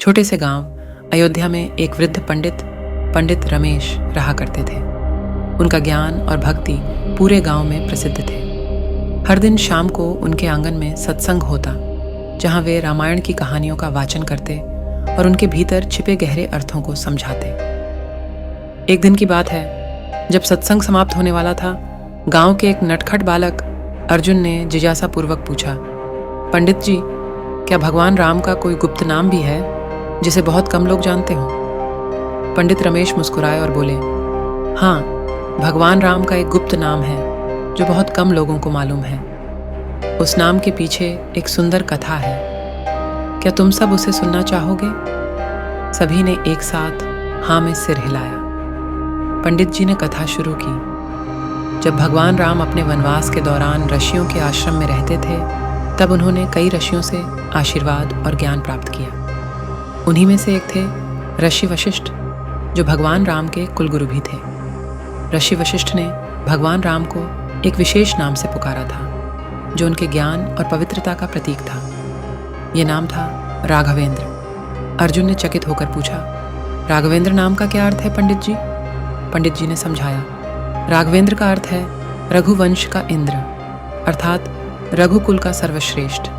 छोटे से गांव अयोध्या में एक वृद्ध पंडित रमेश रहा करते थे। उनका ज्ञान और भक्ति पूरे गांव में प्रसिद्ध थे। हर दिन शाम को उनके आंगन में सत्संग होता, जहां वे रामायण की कहानियों का वाचन करते और उनके भीतर छिपे गहरे अर्थों को समझाते। एक दिन की बात है, जब सत्संग समाप्त होने वाला था, गांव के एक नटखट बालक अर्जुन ने जिज्ञासा पूर्वक पूछा, पंडित जी, क्या भगवान राम का कोई गुप्त नाम भी है जिसे बहुत कम लोग जानते हों? पंडित रमेश मुस्कुराए और बोले, हाँ, भगवान राम का एक गुप्त नाम है जो बहुत कम लोगों को मालूम है। उस नाम के पीछे एक सुंदर कथा है। क्या तुम सब उसे सुनना चाहोगे? सभी ने एक साथ हाँ में सिर हिलाया। पंडित जी ने कथा शुरू की। जब भगवान राम अपने वनवास के दौरान ऋषियों के आश्रम में रहते थे, तब उन्होंने कई ऋषियों से आशीर्वाद और ज्ञान प्राप्त किया। उन्हीं में से एक थे ऋषि वशिष्ठ, जो भगवान राम के कुलगुरु भी थे। ऋषि वशिष्ठ ने भगवान राम को एक विशेष नाम से पुकारा था, जो उनके ज्ञान और पवित्रता का प्रतीक था। ये नाम था राघवेंद्र। अर्जुन ने चकित होकर पूछा, राघवेंद्र नाम का क्या अर्थ है पंडित जी? पंडित जी ने समझाया, राघवेंद्र का अर्थ है रघुवंश का इंद्र, अर्थात रघुकुल का सर्वश्रेष्ठ।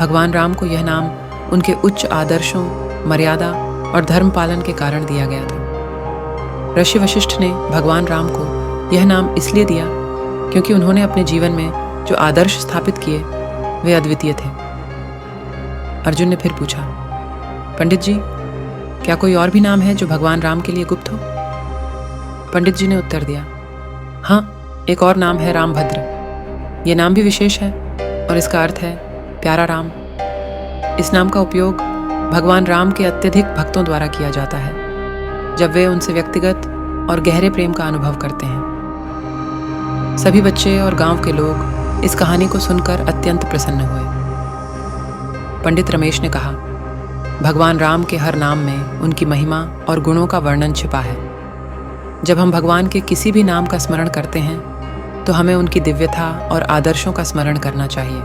भगवान राम को यह नाम उनके उच्च आदर्शों, मर्यादा और धर्म पालन के कारण दिया गया था। ऋषि वशिष्ठ ने भगवान राम को यह नाम इसलिए दिया क्योंकि उन्होंने अपने जीवन में जो आदर्श स्थापित किए वे अद्वितीय थे। अर्जुन ने फिर पूछा, पंडित जी, क्या कोई और भी नाम है जो भगवान राम के लिए गुप्त हो? पंडित जी ने उत्तर दिया, हाँ, एक और नाम है रामभद्र। ये नाम भी विशेष है और इसका अर्थ है प्यारा राम। इस नाम का उपयोग भगवान राम के अत्यधिक भक्तों द्वारा किया जाता है, जब वे उनसे व्यक्तिगत और गहरे प्रेम का अनुभव करते हैं। सभी बच्चे और गांव के लोग इस कहानी को सुनकर अत्यंत प्रसन्न हुए। पंडित रमेश ने कहा, भगवान राम के हर नाम में उनकी महिमा और गुणों का वर्णन छिपा है। जब हम भगवान के किसी भी नाम का स्मरण करते हैं, तो हमें उनकी दिव्यता और आदर्शों का स्मरण करना चाहिए।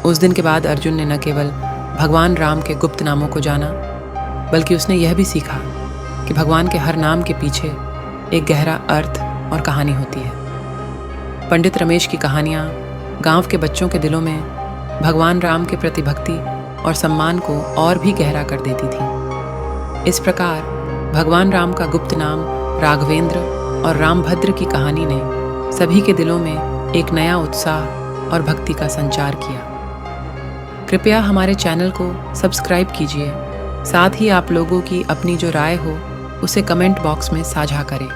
उस दिन के बाद अर्जुन ने न केवल भगवान राम के गुप्त नामों को जाना, बल्कि उसने यह भी सीखा कि भगवान के हर नाम के पीछे एक गहरा अर्थ और कहानी होती है। पंडित रमेश की कहानियाँ गांव के बच्चों के दिलों में भगवान राम के प्रति भक्ति और सम्मान को और भी गहरा कर देती थी। इस प्रकार भगवान राम का गुप्त नाम राघवेंद्र और रामभद्र की कहानी ने सभी के दिलों में एक नया उत्साह और भक्ति का संचार किया। कृपया हमारे चैनल को सब्सक्राइब कीजिए। साथ ही आप लोगों की अपनी जो राय हो उसे कमेंट बॉक्स में साझा करें।